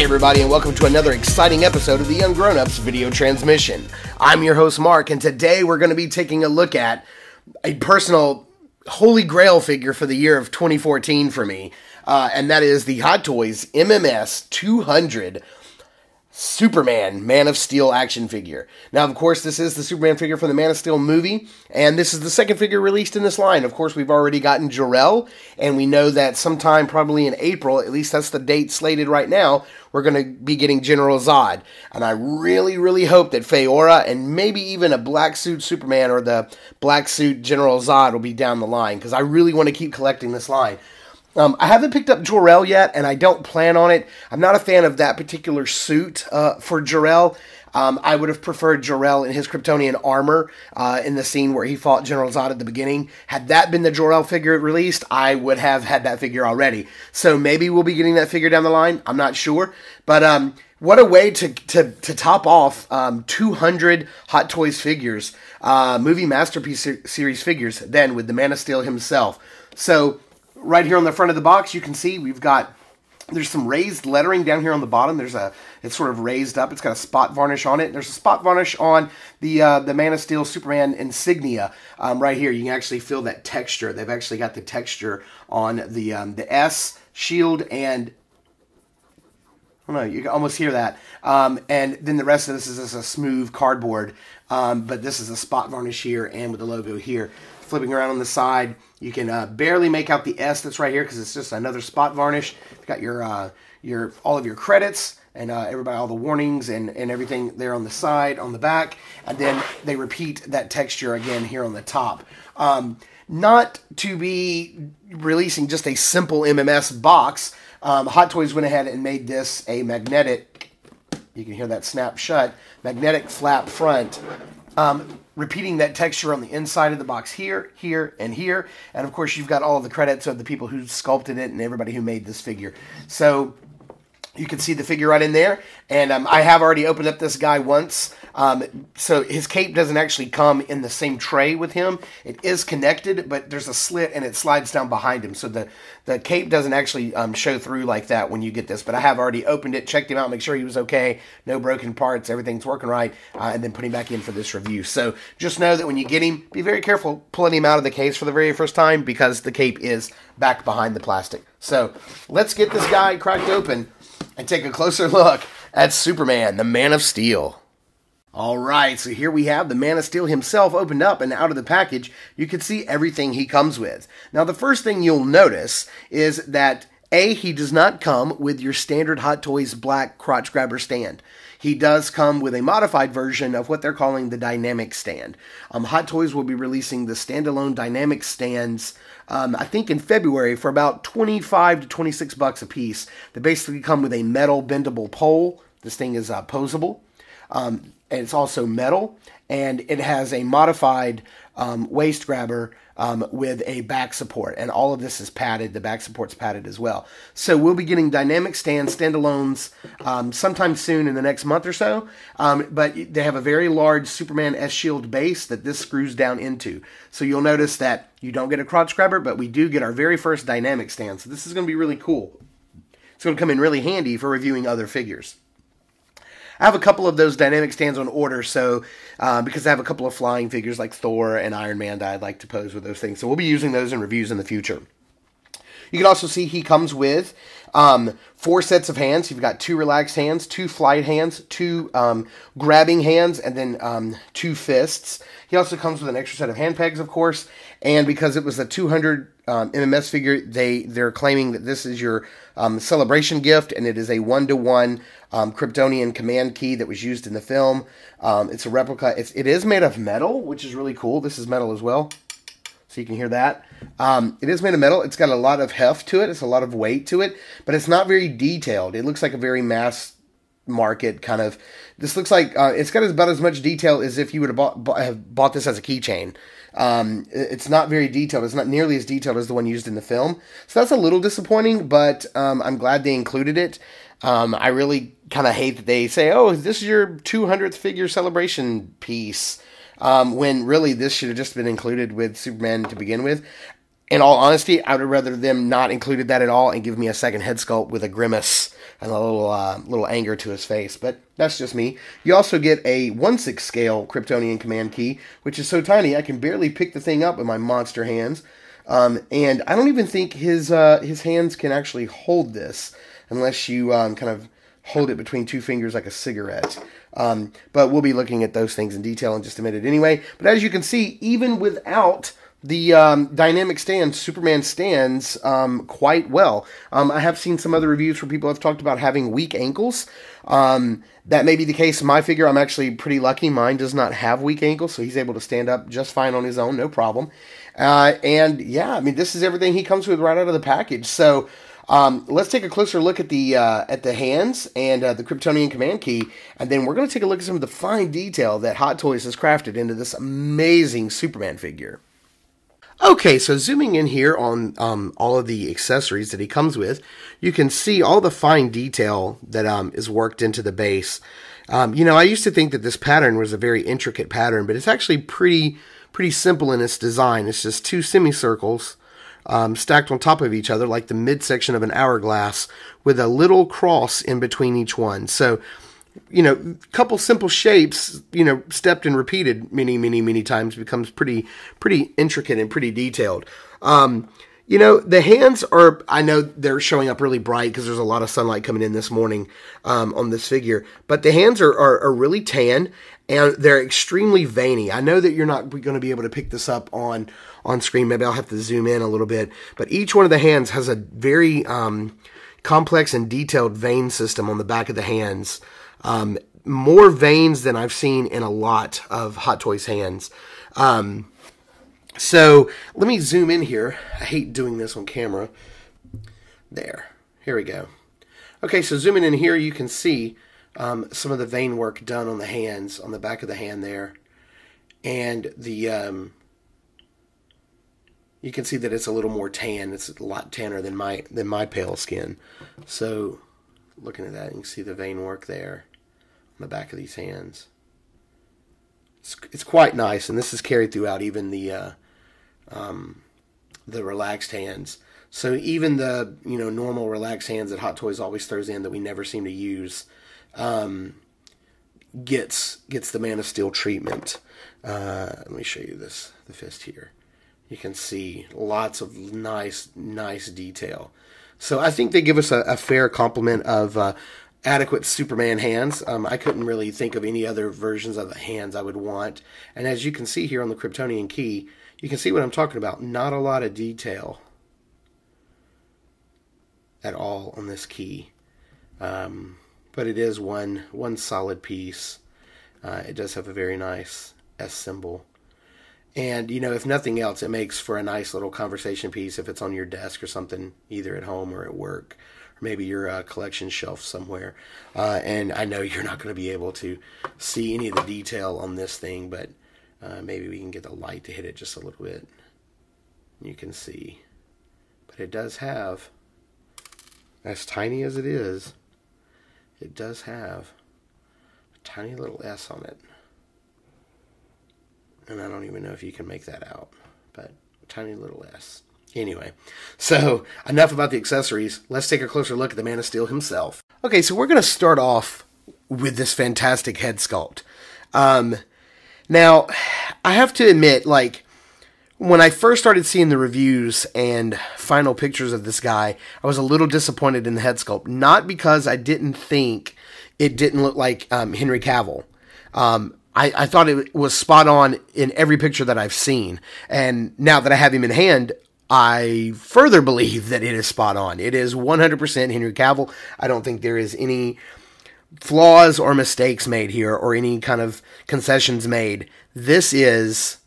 everybody, and welcome to another exciting episode of the Ungrownups video transmission. I'm your host Mark, and today we're going to be taking a look at a personal holy grail figure for the year of 2014 for me, and that is the Hot Toys MMS 200 Superman Man of Steel action figure. Now, of course, this is the Superman figure from the Man of Steel movie, and this is the second figure released in this line. Of course, we've already gotten Jor-El, and we know that sometime probably in April, at least that's the date slated right now, we're going to be getting General Zod. And I really, really hope that Feora and maybe even a black suit Superman or the black suit General Zod will be down the line, because I really want to keep collecting this line. I haven't picked up Jor-El yet, and I don't plan on it. I'm not a fan of that particular suit for Jor-El. I would have preferred Jor-El in his Kryptonian armor in the scene where he fought General Zod at the beginning. Had that been the Jor-El figure released, I would have had that figure already. So maybe we'll be getting that figure down the line. I'm not sure. But what a way to top off 200 Hot Toys figures, movie masterpiece series figures, then with the Man of Steel himself. So right here on the front of the box, you can see there's some raised lettering down here on the bottom. It's sort of raised up. It's got a spot varnish on it. There's a spot varnish on the Man of Steel Superman insignia right here. You can actually feel that texture. They've actually got the texture on the S shield, and I don't know, you can almost hear that. And then the rest of this is just a smooth cardboard, but this is a spot varnish here and with the logo here. Flipping around on the side, you can barely make out the S that's right here because it's just another spot varnish. You've got your all of your credits and all the warnings and everything there on the side, on the back, and then they repeat that texture again here on the top. Not to be releasing just a simple MMS box, Hot Toys went ahead and made this a magnetic, you can hear that snap shut, magnetic flap front, repeating that texture on the inside of the box here, here, and here. And of course, you've got all of the credits of the people who sculpted it and everybody who made this figure. So you can see the figure right in there. And I have already opened up this guy once. So his cape doesn't actually come in the same tray with him. It is connected, but there's a slit and it slides down behind him. So the cape doesn't actually show through like that when you get this. But I have already opened it, checked him out, make sure he was okay, no broken parts, everything's working right, and then put him back in for this review. So just know that when you get him, be very careful pulling him out of the case for the very first time because the cape is back behind the plastic. So let's get this guy cracked open and take a closer look at Superman, the Man of Steel. Alright, so here we have the Man of Steel himself opened up, and out of the package, you can see everything he comes with. Now, the first thing you'll notice is that, A, he does not come with your standard Hot Toys black crotch grabber stand. He does come with a modified version of what they're calling the dynamic stand. Hot Toys will be releasing the standalone dynamic stands, I think in February, for about $25 to $26 a piece. They basically come with a metal bendable pole. This thing is posable. And it's also metal, and it has a modified waist grabber with a back support, and all of this is padded. The back support's padded as well. So we'll be getting dynamic standalones sometime soon in the next month or so, but they have a very large Superman S-Shield base that this screws down into. So you'll notice that you don't get a crotch grabber, but we do get our very first dynamic stand. So this is going to be really cool. It's going to come in really handy for reviewing other figures. I have a couple of those dynamic stands on order, so because I have a couple of flying figures like Thor and Iron Man that I'd like to pose with those things. So we'll be using those in reviews in the future. You can also see he comes with 4 sets of hands. You've got 2 relaxed hands, 2 flight hands, 2 grabbing hands, and then 2 fists. He also comes with an extra set of hand pegs, of course, and because it was a 200 MMS figure, they're claiming that this is your celebration gift, and it is a 1-to-1 Kryptonian command key that was used in the film. It's a replica. It is made of metal, which is really cool. This is metal as well, so you can hear that. It is made of metal. It's got a lot of heft to it. It's a lot of weight to it, but it's not very detailed. It looks like a very mass market kind of. This looks like it's got about as much detail as if you would have bought this as a keychain. It's not very detailed. It's not nearly as detailed as the one used in the film. So that's a little disappointing, but I'm glad they included it. I really kind of hate that they say, oh, this is your 200th figure celebration piece, when really this should have just been included with Superman to begin with. in all honesty, I would have rather them not included that at all and give me a second head sculpt with a grimace and a little anger to his face. But that's just me. You also get a 1/6 scale Kryptonian command key, which is so tiny I can barely pick the thing up with my monster hands. And I don't even think his hands can actually hold this unless you kind of hold it between two fingers like a cigarette. But we'll be looking at those things in detail in just a minute anyway. But as you can see, even without the dynamic stand, Superman stands quite well. I have seen some other reviews where people have talked about having weak ankles. That may be the case in my figure. I'm actually pretty lucky. Mine does not have weak ankles, so he's able to stand up just fine on his own, no problem. And yeah, I mean, this is everything he comes with right out of the package. So let's take a closer look at the hands and the Kryptonian command key, and then we're going to take a look at some of the fine detail that Hot Toys has crafted into this amazing Superman figure. Okay, so zooming in here on all of the accessories that he comes with, you can see all the fine detail that is worked into the base. You know, I used to think that this pattern was a very intricate pattern, but it's actually pretty simple in its design. It's just two semicircles stacked on top of each other like the midsection of an hourglass with a little cross in between each one. So, you know, a couple simple shapes, you know, stepped and repeated many times becomes pretty intricate and pretty detailed. You know, the hands are, I know they're showing up really bright because there's a lot of sunlight coming in this morning on this figure, but the hands are really tan and they're extremely veiny. I know that you're not going to be able to pick this up on screen. Maybe I'll have to zoom in a little bit, but each one of the hands has a very complex and detailed vein system on the back of the hands. More veins than I've seen in a lot of Hot Toys hands. So let me zoom in here. I hate doing this on camera. There. Here we go. Okay, so zooming in here, you can see some of the vein work done on the hands, on the back of the hand there. And the you can see that it's a little more tan. It's a lot tanner than my pale skin. So looking at that, you can see the vein work there on the back of these hands. It's quite nice, and this is carried throughout even the relaxed hands. So even the normal relaxed hands that Hot Toys always throws in that we never seem to use gets the Man of Steel treatment. Let me show you the fist here. You can see lots of nice detail. So I think they give us a fair complement of adequate Superman hands. I couldn't really think of any other versions of the hands I would want. And as you can see here on the Kryptonian key, you can see what I'm talking about. Not a lot of detail at all on this key. But it is one solid piece. It does have a very nice S symbol. And, if nothing else, it makes for a nice little conversation piece if it's on your desk or something, either at home or at work, or maybe your collection shelf somewhere. And I know you're not going to be able to see any of the detail on this thing, but maybe we can get the light to hit it just a little bit. You can see. But it does have, as tiny as it is, it does have a tiny little S on it. And I don't even know if you can make that out, but a tiny little S. Anyway, so enough about the accessories. Let's take a closer look at the Man of Steel himself. Okay, so we're going to start off with this fantastic head sculpt. Now, I have to admit, when I first started seeing the reviews and final pictures of this guy, I was a little disappointed in the head sculpt. Not because I didn't think it didn't look like Henry Cavill. I thought it was spot on in every picture that I've seen. And now that I have him in hand, I further believe that it is spot on. It is 100% Henry Cavill. I don't think there is any flaws or mistakes made here or any kind of concessions made. This is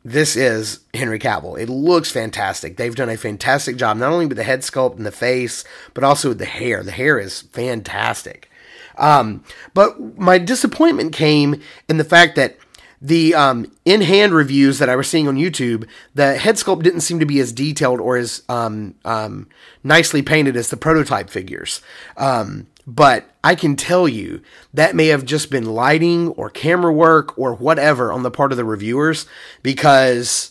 Henry Cavill. It looks fantastic. They've done a fantastic job, not only with the head sculpt and the face, but also with the hair. The hair is fantastic. But my disappointment came in the fact that the in-hand reviews that I was seeing on YouTube, the head sculpt didn't seem to be as detailed or as nicely painted as the prototype figures. But I can tell you that may have just been lighting or camera work or whatever on the part of the reviewers, because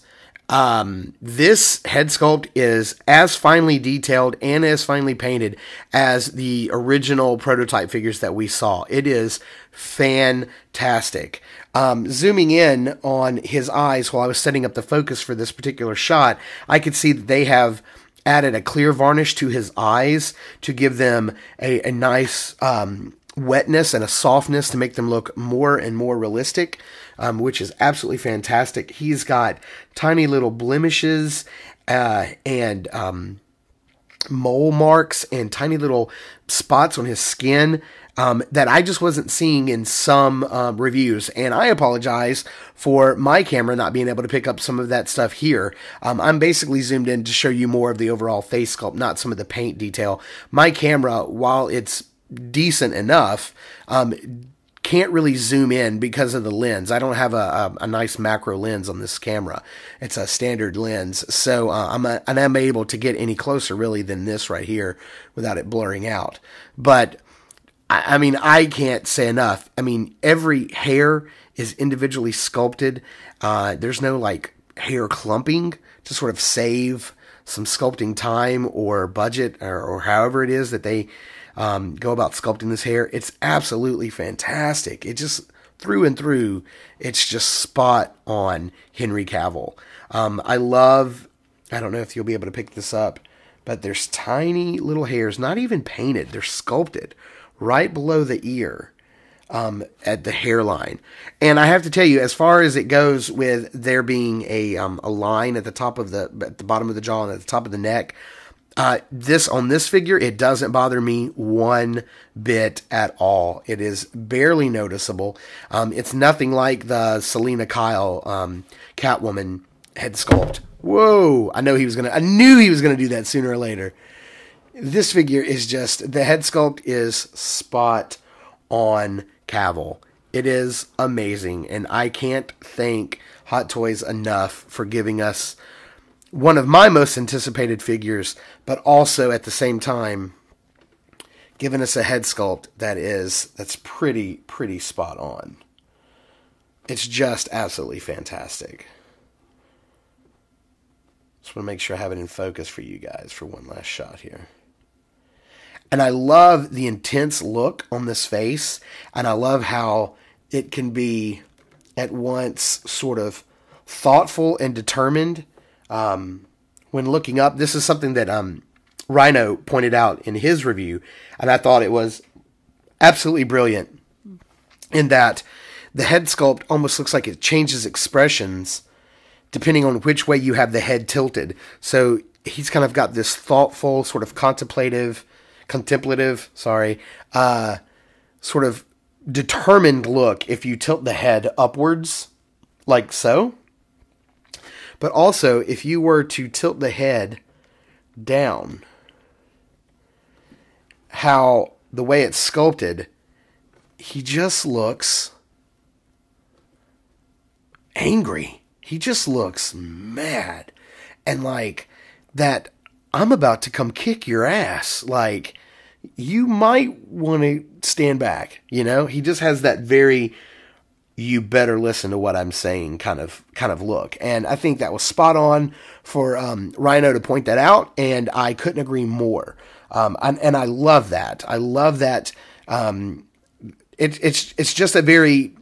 This head sculpt is as finely detailed and as finely painted as the original prototype figures that we saw. It is fantastic. Zooming in on his eyes while I was setting up the focus for this particular shot, I could see that they have added a clear varnish to his eyes to give them a nice wetness and a softness to make them look more and more realistic, which is absolutely fantastic. He's got tiny little blemishes and mole marks and tiny little spots on his skin that I just wasn't seeing in some reviews. And I apologize for my camera not being able to pick up some of that stuff here. I'm basically zoomed in to show you more of the overall face sculpt, not some of the paint detail. My camera, while it's decent enough, can't really zoom in because of the lens. I don't have a nice macro lens on this camera. It's a standard lens, so I'm able to get any closer really than this right here without it blurring out. But I mean, I can't say enough. I mean, every hair is individually sculpted. There's no like hair clumping to sort of save some sculpting time or budget or however it is that they go about sculpting this hair. It's absolutely fantastic. It just, through and through, it's just spot on Henry Cavill. I don't know if you'll be able to pick this up, but there's tiny little hairs, not even painted, they're sculpted right below the ear at the hairline. And I have to tell you, as far as it goes with there being a line at the top of at the bottom of the jaw and at the top of the neck, on this figure, it doesn't bother me one bit at all. It is barely noticeable. It's nothing like the Selena Kyle Catwoman head sculpt. Whoa! I knew he was gonna do that sooner or later. This figure is just, the head sculpt is spot on Cavill. It is amazing, and I can't thank Hot Toys enough for giving us one of my most anticipated figures, but also at the same time giving us a head sculpt that's pretty spot on. It's just absolutely fantastic. Just want to make sure I have it in focus for you guys for one last shot here. And I love the intense look on this face, and I love how it can be at once sort of thoughtful and determined. When looking up, this is something that Rhino pointed out in his review, and I thought it was absolutely brilliant, in that the head sculpt almost looks like it changes expressions depending on which way you have the head tilted. So he's kind of got this thoughtful, sort of contemplative, sort of determined look if you tilt the head upwards, like so. But also, if you were to tilt the head down, how the way it's sculpted, he just looks angry. He just looks mad. And like that, I'm about to come kick your ass. Like, you might want to stand back, you know? He just has that very, you better listen to what I'm saying kind of look. And I think that was spot on for Rhino to point that out, and I couldn't agree more. And I love that. I love that. It's just a very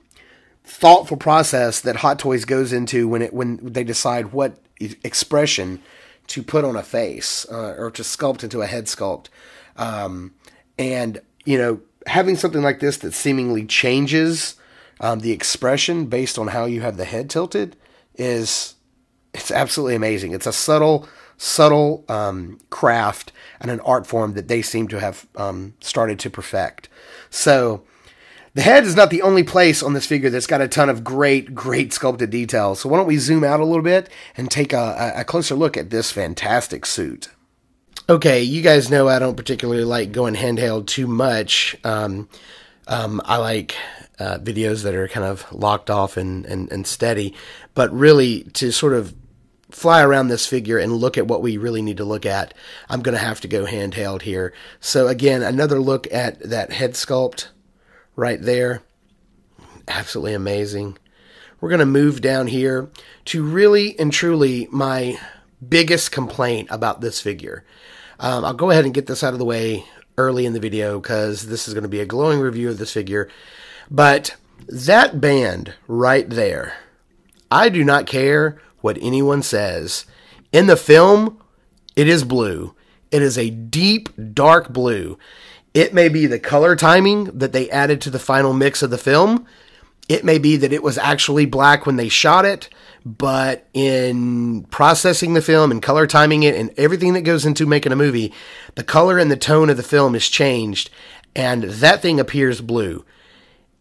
thoughtful process that Hot Toys goes into when they decide what expression to put on a face or to sculpt into a head sculpt. And, you know, having something like this that seemingly changes the expression based on how you have the head tilted it's absolutely amazing. It's a subtle craft and an art form that they seem to have started to perfect. So the head is not the only place on this figure that's got a ton of great sculpted details. So why don't we zoom out a little bit and take a closer look at this fantastic suit. Okay, you guys know I don't particularly like going handheld too much. I like videos that are kind of locked off and steady, but really to sort of fly around this figure and look at what we really need to look at, I'm going to have to go handheld here. So again, another look at that head sculpt right there. Absolutely amazing. we're going to move down here to really and truly my biggest complaint about this figure. I'll go ahead and get this out of the way early in the video because this is going to be a glowing review of this figure. But that band right there, I do not care what anyone says. In the film, it is blue. It is a deep, dark blue. It may be the color timing that they added to the final mix of the film. It may be that it was actually black when they shot it, but in processing the film and color timing it and everything that goes into making a movie, the color and the tone of the film is changed, and that thing appears blue.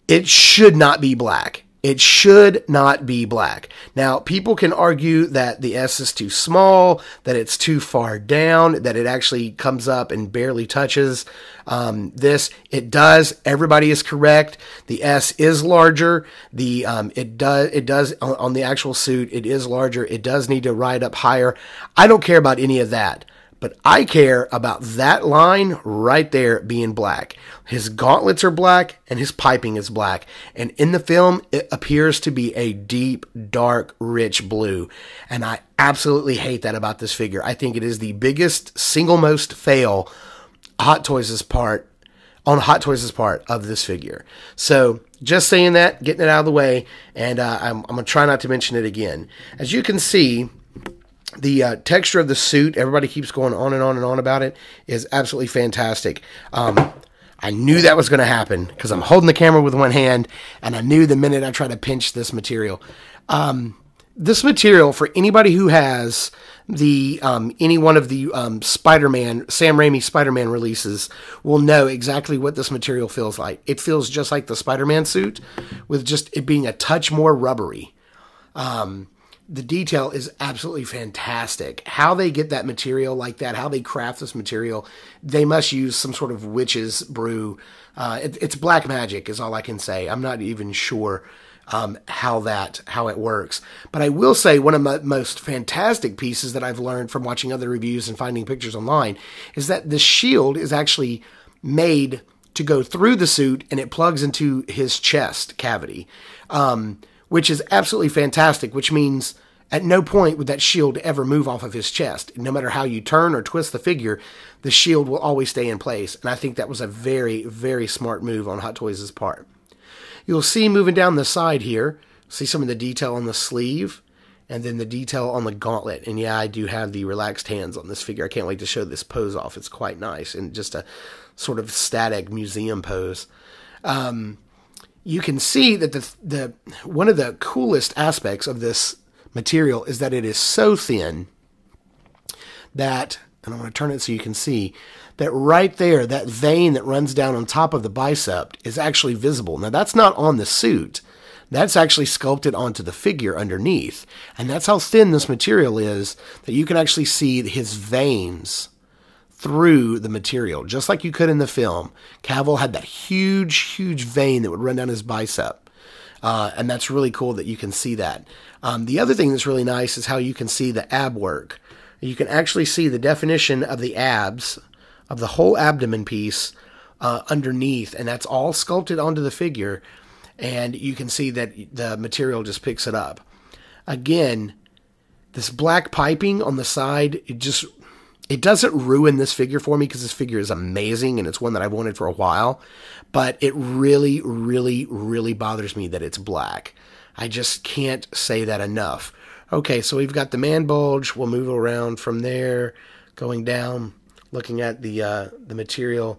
It should not be black. It should not be black. Now, people can argue that the S is too small, that it's too far down, that it actually comes up and barely touches this. It does. Everybody is correct. The S is larger. It does on the actual suit. It is larger. It does need to ride up higher. I don't care about any of that. But I care about that line right there being black. His gauntlets are black and his piping is black. And in the film, it appears to be a deep, dark, rich blue. And I absolutely hate that about this figure. I think it is the biggest, single most fail on Hot Toys' part of this figure. So just saying that, getting it out of the way, and I'm going to try not to mention it again. As you can see, the texture of the suit, everybody keeps going on and on and on about it, is absolutely fantastic. I knew that was going to happen because I'm holding the camera with one hand, and I knew the minute I try to pinch this material. This material, for anybody who has the any one of the Spider-Man, Sam Raimi Spider-Man releases, will know exactly what this material feels like. It feels just like the Spider-Man suit, with just it being a touch more rubbery. The detail is absolutely fantastic. How they get that material like that, how they craft this material, they must use some sort of witch's brew. It's black magic is all I can say. I'm not even sure how it works. But I will say one of my most fantastic pieces that I've learned from watching other reviews and finding pictures online is that the shield is actually made to go through the suit and it plugs into his chest cavity. Which is absolutely fantastic, which means at no point would that shield ever move off of his chest. No matter how you turn or twist the figure, the shield will always stay in place. And I think that was a very, very smart move on Hot Toys' part. You'll see moving down the side here, see some of the detail on the sleeve, and then the detail on the gauntlet. And yeah, I do have the relaxed hands on this figure. I can't wait to show this pose off. It's quite nice, and just a sort of static museum pose. You can see that the one of the coolest aspects of this material is that it is so thin that, and I'm going to turn it so you can see, that right there, that vein that runs down on top of the bicep is actually visible. Now, that's not on the suit. That's actually sculpted onto the figure underneath. And that's how thin this material is, that you can actually see his veins through the material, just like you could in the film. Cavill had that huge, huge vein that would run down his bicep. And that's really cool that you can see that. The other thing that's really nice is how you can see the ab work. You can actually see the definition of the abs, of the whole abdomen piece underneath, and that's all sculpted onto the figure, and you can see that the material just picks it up. Again, this black piping on the side, it doesn't ruin this figure for me because this figure is amazing and it's one that I've wanted for a while, but it really, really, really bothers me that it's black. I just can't say that enough. Okay, so we've got the man bulge. We'll move around from there, going down, looking at the material.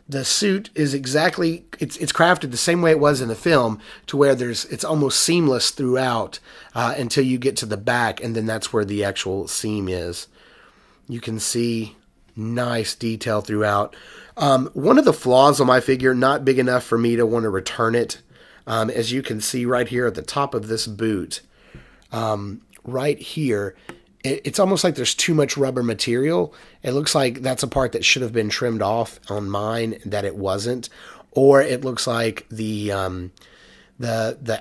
The suit is exactly, it's crafted the same way it was in the film, to where it's almost seamless throughout until you get to the back, and then that's where the actual seam is. You can see nice detail throughout. One of the flaws on my figure, not big enough for me to want to return it, as you can see right here at the top of this boot, right here, it's almost like there's too much rubber material. It looks like that's a part that should have been trimmed off on mine, that it wasn't. Or it looks like the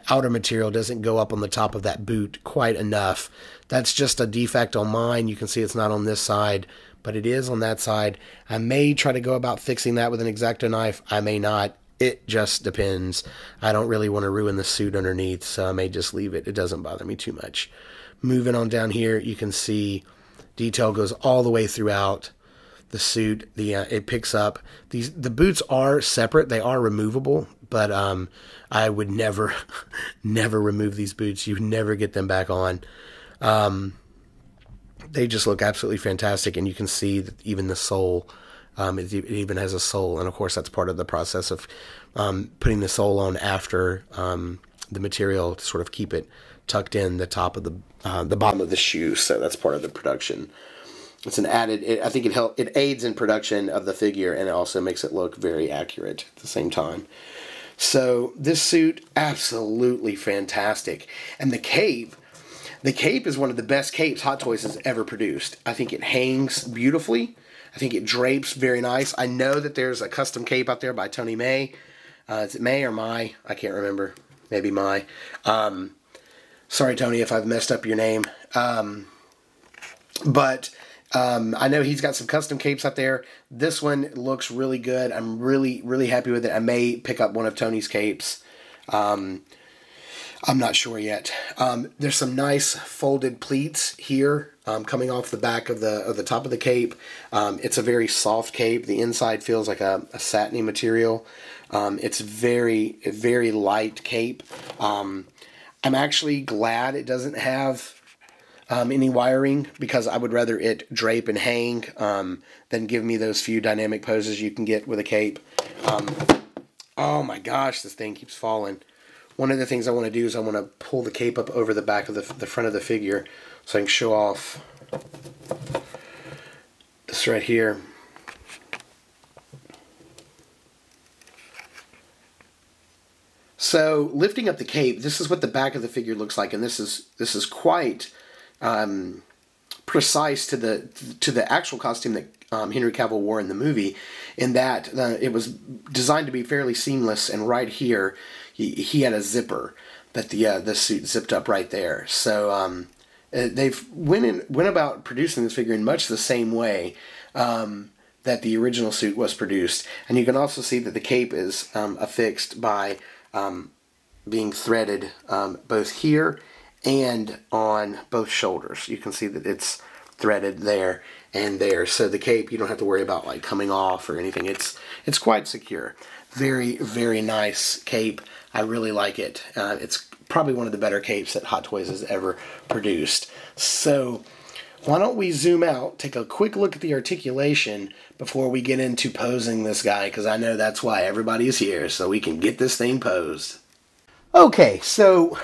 outer material doesn't go up on the top of that boot quite enough. That's just a defect on mine. You can see it's not on this side, but it is on that side. I may try to go about fixing that with an X-Acto knife. I may not. It just depends. I don't really want to ruin the suit underneath, so I may just leave it. It doesn't bother me too much. Moving on down here, you can see detail goes all the way throughout the suit. It picks up the boots are separate. They are removable, but I would never never remove these boots. You never get them back on. They just look absolutely fantastic, and you can see that even the sole, it even has a sole, and of course that's part of the process of putting the sole on after the material to sort of keep it tucked in the top of the bottom of the shoe. So that's part of the production. It's an added. I think it aids in production of the figure, and it also makes it look very accurate at the same time. So this suit, absolutely fantastic, and the cape. The cape is one of the best capes Hot Toys has ever produced. I think it hangs beautifully. I think it drapes very nice. I know that there's a custom cape out there by Tony May. Is it May or Mai? I can't remember. Maybe Mai. Sorry, Tony, if I've messed up your name. But I know he's got some custom capes out there. This one looks really good. I'm really, really happy with it. I may pick up one of Tony's capes. I'm not sure yet. There's some nice folded pleats here coming off the back of the top of the cape. It's a very soft cape. The inside feels like a satiny material. It's very, very light cape. I'm actually glad it doesn't have any wiring, because I would rather it drape and hang than give me those few dynamic poses you can get with a cape. Oh my gosh, this thing keeps falling. One of the things I want to do is I want to pull the cape up over the back of the front of the figure so I can show off this right here. So lifting up the cape, this is what the back of the figure looks like, and this is quite precise to the actual costume that Henry Cavill wore in the movie, in that it was designed to be fairly seamless, and right here he had a zipper that the suit zipped up right there. So they've went about producing this figure in much the same way that the original suit was produced, and you can also see that the cape is affixed by being threaded both here and on both shoulders. You can see that it's threaded there and there, so the cape, you don't have to worry about like coming off or anything. It's quite secure. Very, very nice cape. I really like it. It's probably one of the better capes that Hot Toys has ever produced. So why don't we zoom out, take a quick look at the articulation before we get into posing this guy, because I know that's why everybody is here, so we can get this thing posed. Okay, so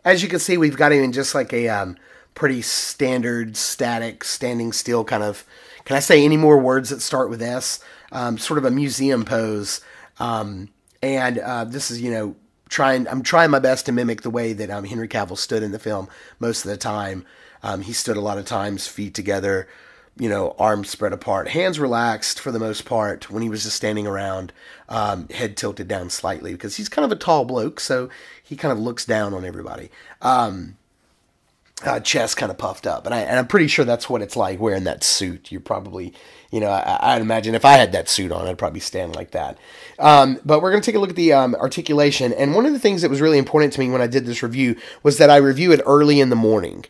as you can see, we've got him in just like a pretty standard, static, standing still kind of, can I say any more words that start with S? Sort of a museum pose. This is, I'm trying my best to mimic the way that Henry Cavill stood in the film most of the time. He stood a lot of times, feet together, arms spread apart, hands relaxed for the most part when he was just standing around, head tilted down slightly, because he's kind of a tall bloke, so he kind of looks down on everybody. Chest kind of puffed up, and I'm pretty sure that's what it's like wearing that suit. You're probably, I'd imagine if I had that suit on, I'd probably stand like that. But we're going to take a look at the articulation, and one of the things that was really important to me when I did this review was that I review it early in the morning.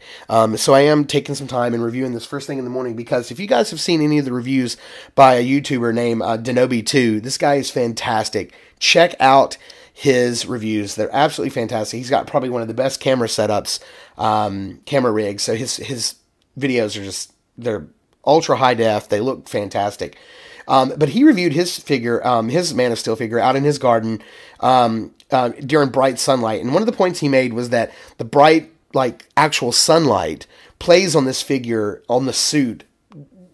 So I am taking some time and reviewing this first thing in the morning, because if you guys have seen any of the reviews by a YouTuber named Denobi2, this guy is fantastic. Check out his reviews. They're absolutely fantastic. He's got probably one of the best camera setups, camera rigs. So his videos are they're ultra high def. They look fantastic. But he reviewed his figure, his Man of Steel figure, out in his garden during bright sunlight. And one of the points he made was that the bright, actual sunlight plays on this figure, on the suit,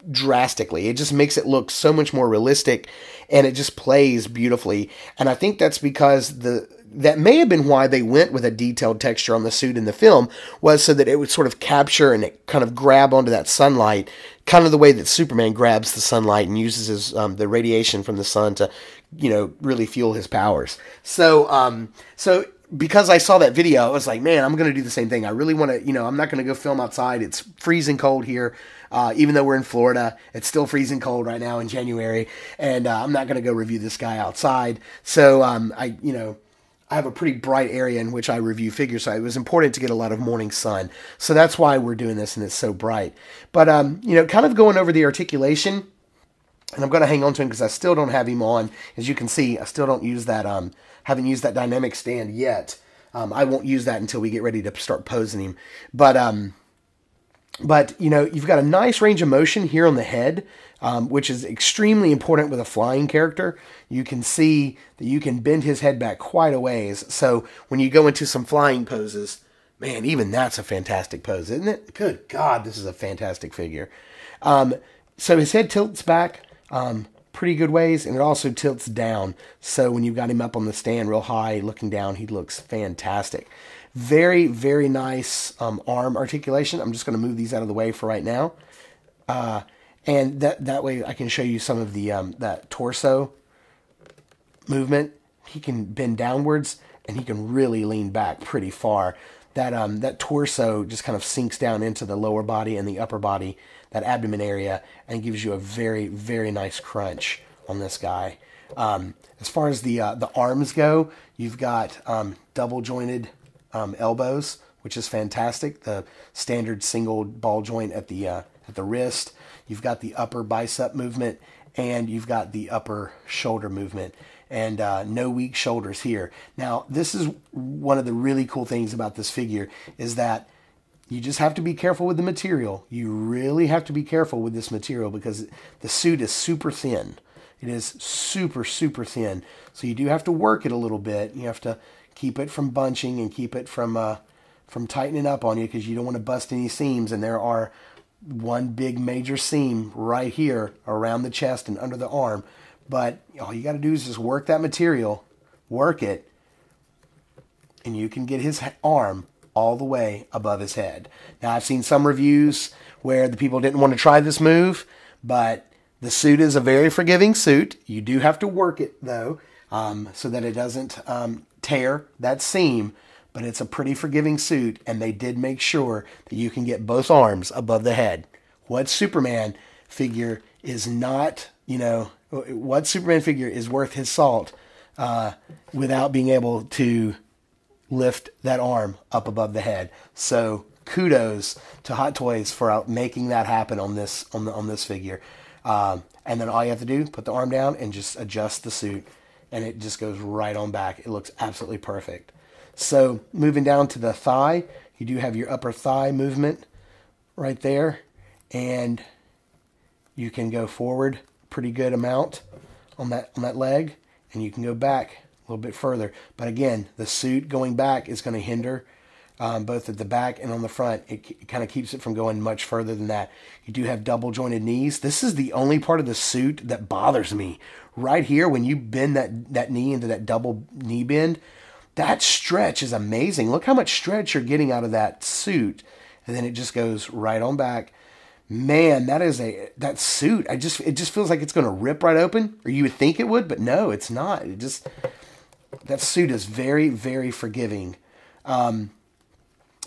drastically. It just makes it look so much more realistic, and it just plays beautifully. And I think that's because that may have been why they went with a detailed texture on the suit in the film, was so that it would sort of capture and it kind of grab onto that sunlight, kind of the way that Superman grabs the sunlight and uses his the radiation from the sun to, really fuel his powers. So because I saw that video, I was like, man, I'm going to do the same thing. I really want to, I'm not going to go film outside. It's freezing cold here. Even though we're in Florida, it's still freezing cold right now in January, and I'm not going to go review this guy outside. So I have a pretty bright area in which I review figures, so it was important to get a lot of morning sun. So that's why we're doing this, and it's so bright. But kind of going over the articulation, and I'm going to hang on to him because I still don't have him on. As you can see, I still don't use that. Haven't used that dynamic stand yet. I won't use that until we get ready to start posing him. But you've got a nice range of motion here on the head, which is extremely important with a flying character. You can see that you can bend his head back quite a ways. So when you go into some flying poses, man, even that's a fantastic pose, isn't it? Good God, this is a fantastic figure. So his head tilts back pretty good ways, and it also tilts down. So when you've got him up on the stand real high, looking down, he looks fantastic. Very, very nice arm articulation. I'm just going to move these out of the way for right now. And that way I can show you some of the that torso movement. He can bend downwards, and he can really lean back pretty far. That torso just kind of sinks down into the lower body and the upper body, that abdomen area, and gives you a very, very nice crunch on this guy. As far as the arms go, you've got double jointed elbows, which is fantastic. The standard single ball joint at the wrist. You've got the upper bicep movement, and you've got the upper shoulder movement, and no weak shoulders here. Now, this is one of the really cool things about this figure, is that you just have to be careful with the material. You really have to be careful with this material because the suit is super thin. It is super, super thin. So you do have to work it a little bit. You have to keep it from bunching and keep it from tightening up on you, because you don't want to bust any seams. And there are one big major seam right here around the chest and under the arm. But all you got to do is just work that material, work it, and you can get his arm all the way above his head. Now, I've seen some reviews where the people didn't want to try this move, but the suit is a very forgiving suit. You do have to work it, though, so that it doesn't tear that seam, but it's a pretty forgiving suit, and they did make sure that you can get both arms above the head. What Superman figure is not, what Superman figure is worth his salt without being able to lift that arm up above the head? So kudos to Hot Toys for making that happen on this figure. And then all you have to do, put the arm down and just adjust the suit, and it just goes right on back. It looks absolutely perfect. So moving down to the thigh, you do have your upper thigh movement right there, and you can go forward a pretty good amount on that leg, and you can go back a little bit further. But again, the suit going back is going to hinder both at the back and on the front. It kind of keeps it from going much further than that. You do have double jointed knees. This is the only part of the suit that bothers me. Right here, when you bend that knee into that double knee bend, that stretch is amazing. Look how much stretch you're getting out of that suit. And then it just goes right on back. Man, that suit, it just feels like it's going to rip right open, or you would think it would, but no, it's not. That suit is very, very forgiving. And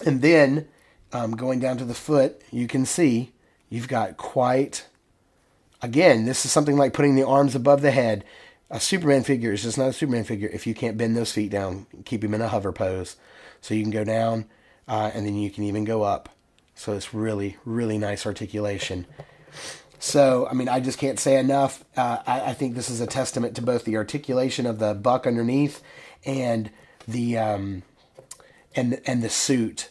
then going down to the foot, you can see you've got quite, again, this is something like putting the arms above the head. A Superman figure is just not a Superman figure if you can't bend those feet down, keep him in a hover pose. So you can go down, and then you can even go up. So it's really, really nice articulation. So, I mean, I just can't say enough. I think this is a testament to both the articulation of the buck underneath and the and the suit,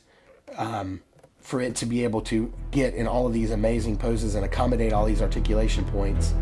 for it to be able to get in all of these amazing poses and accommodate all these articulation points.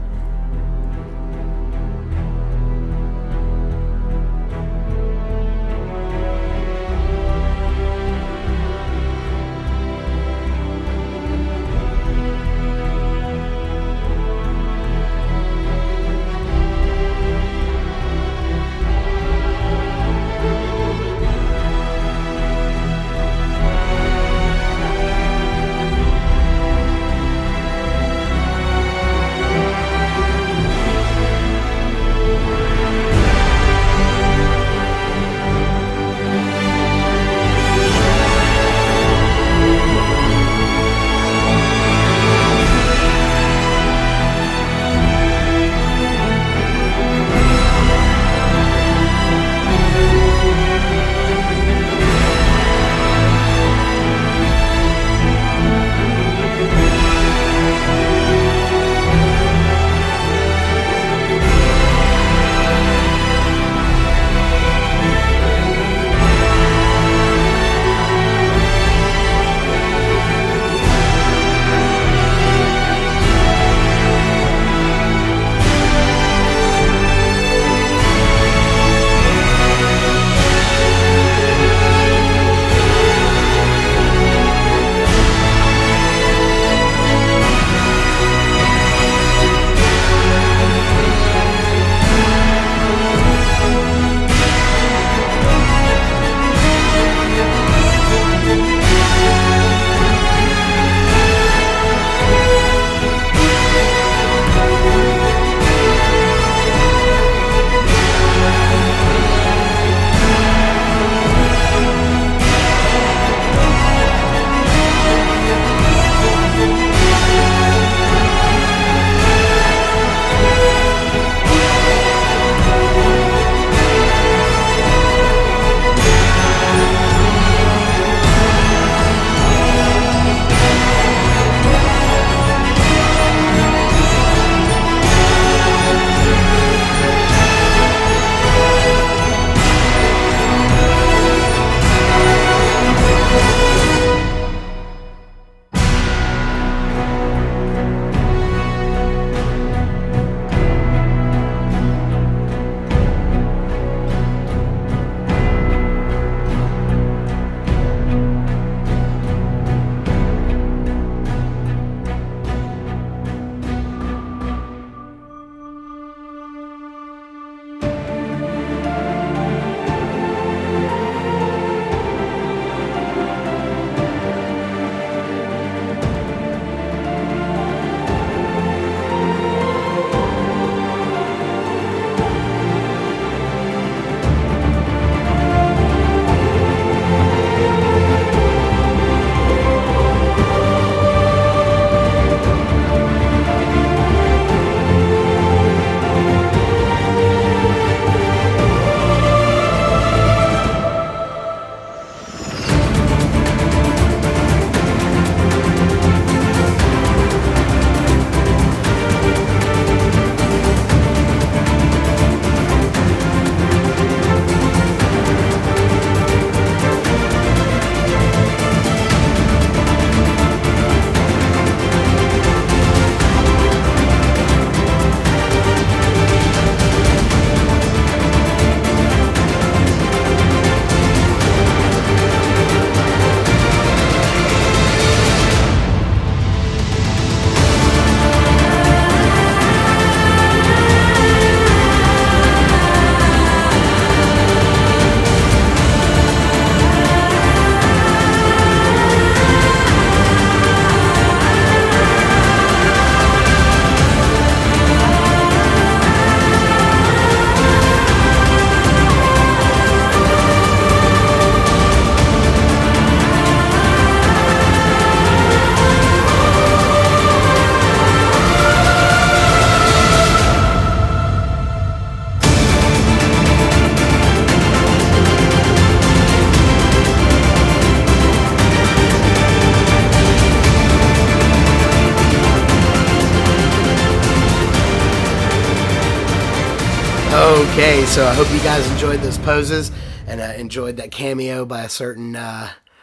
Okay, so I hope you guys enjoyed those poses and enjoyed that cameo by a certain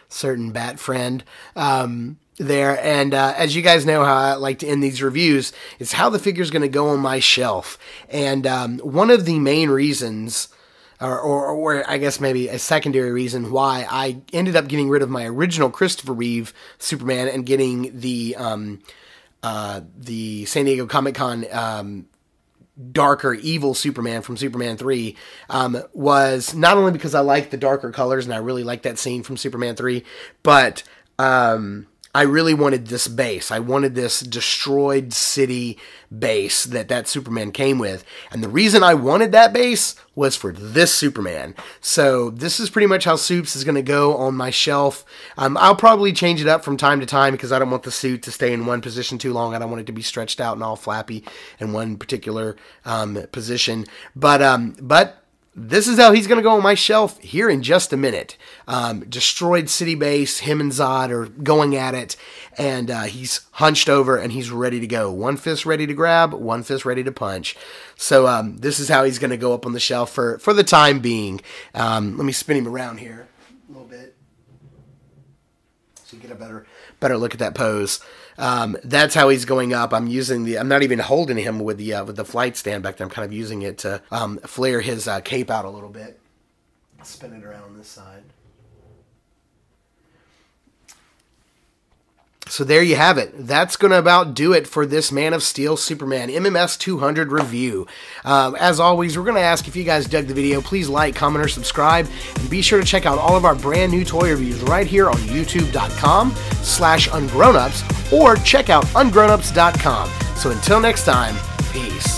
certain bat friend there. And as you guys know how I like to end these reviews, it's how the figure's going to go on my shelf. And one of the main reasons, or I guess maybe a secondary reason why I ended up getting rid of my original Christopher Reeve Superman and getting the San Diego Comic-Con darker evil Superman from Superman 3 was not only because I like the darker colors and I really like that scene from Superman 3, but I really wanted this base. I wanted this destroyed city base that Superman came with. And the reason I wanted that base was for this Superman. So this is pretty much how Supes is going to go on my shelf. I'll probably change it up from time to time because I don't want the suit to stay in one position too long. I don't want it to be stretched out and all flappy in one particular position. But this is how he's going to go on my shelf here in just a minute. Destroyed city base, him and Zod are going at it, and he's hunched over and he's ready to go. One fist ready to grab, one fist ready to punch. So this is how he's going to go up on the shelf for the time being. Let me spin him around here a little bit so you get a better look at that pose. That's how he's going up. I'm not even holding him with the flight stand back there. I'm kind of using it to flare his cape out a little bit. Spin it around on this side. So there you have it. That's going to about do it for this Man of Steel Superman MMS 200 review. As always, we're going to ask if you guys dug the video. Please like, comment, or subscribe. And be sure to check out all of our brand new toy reviews right here on youtube.com/ungrownups or check out ungrownups.com. So until next time, peace.